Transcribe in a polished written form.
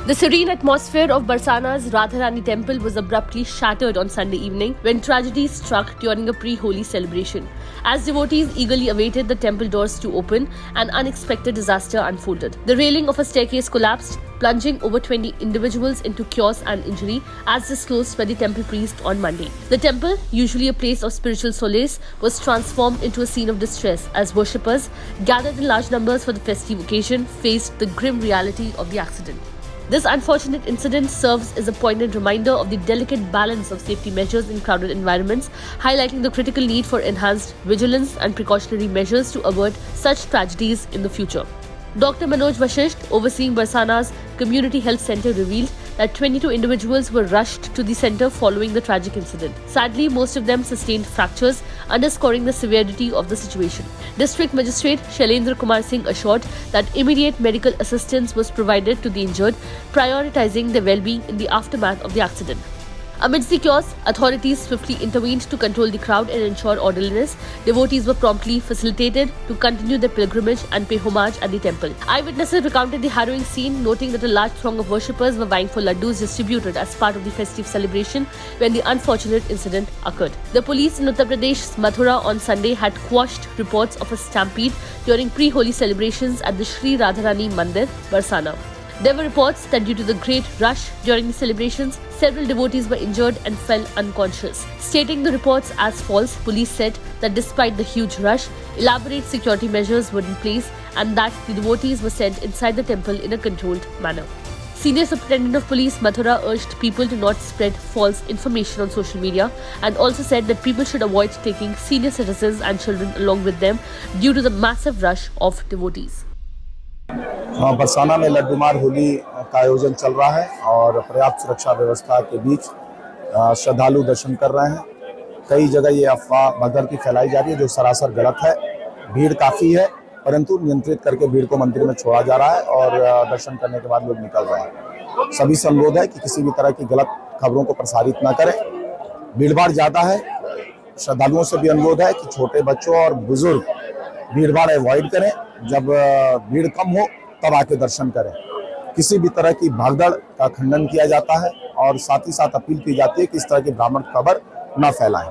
The serene atmosphere of Barsana's Radharani temple was abruptly shattered on Sunday evening when tragedy struck during a pre-Holi celebration. As devotees eagerly awaited the temple doors to open, an unexpected disaster unfolded. The railing of a staircase collapsed, plunging over 20 individuals into chaos and injury, as disclosed by the temple priest on Monday. The temple, usually a place of spiritual solace, was transformed into a scene of distress as worshippers, gathered in large numbers for the festive occasion, faced the grim reality of the accident. This unfortunate incident serves as a poignant reminder of the delicate balance of safety measures in crowded environments, highlighting the critical need for enhanced vigilance and precautionary measures to avert such tragedies in the future. Dr. Manoj Vashisht, overseeing Barsana's Community Health Centre, revealed that 22 individuals were rushed to the centre following the tragic incident. Sadly, most of them sustained fractures, underscoring the severity of the situation. District Magistrate Shailendra Kumar Singh assured that immediate medical assistance was provided to the injured, prioritizing their well-being in the aftermath of the accident. Amidst the chaos, authorities swiftly intervened to control the crowd and ensure orderliness. Devotees were promptly facilitated to continue their pilgrimage and pay homage at the temple. Eyewitnesses recounted the harrowing scene, noting that a large throng of worshippers were vying for laddus distributed as part of the festive celebration when the unfortunate incident occurred. The police in Uttar Pradesh's Mathura on Sunday had quashed reports of a stampede during pre-Holi celebrations at the Sri Radharani Mandir, Barsana. There were reports that due to the great rush during the celebrations, several devotees were injured and fell unconscious. Stating the reports as false, police said that despite the huge rush, elaborate security measures were in place and that the devotees were sent inside the temple in a controlled manner. Senior Superintendent of Police Mathura urged people to not spread false information on social media and also said that people should avoid taking senior citizens and children along with them due to the massive rush of devotees. Barsana में लड्डूमार होली का आयोजन चल रहा है और पर्याप्त सुरक्षा व्यवस्था के बीच श्रद्धालु दर्शन कर रहे हैं। कई जगह ये अफवाह भगदड़ फैलाई जा रही है जो सरासर गलत है। भीड़ काफ़ी है परंतु नियंत्रित करके भीड़ को मंदिर में छोड़ा जा रहा है और दर्शन करने के बाद लोग निकल रहे हैं। सभी से अनुरोध है कि किसी भी तरह की गलत खबरों को प्रसारित न करें। भीड़भाड़ ज़्यादा है, श्रद्धालुओं से भी अनुरोध है कि छोटे बच्चों और बुजुर्ग भीड़भाड़ अवॉइड करें। जब भीड़ कम हो तब आके दर्शन करें। किसी भी तरह की भागदड़ का खंडन किया जाता है और साथ ही साथ अपील की जाती है कि इस तरह की भ्रामक खबर न फैलाएं।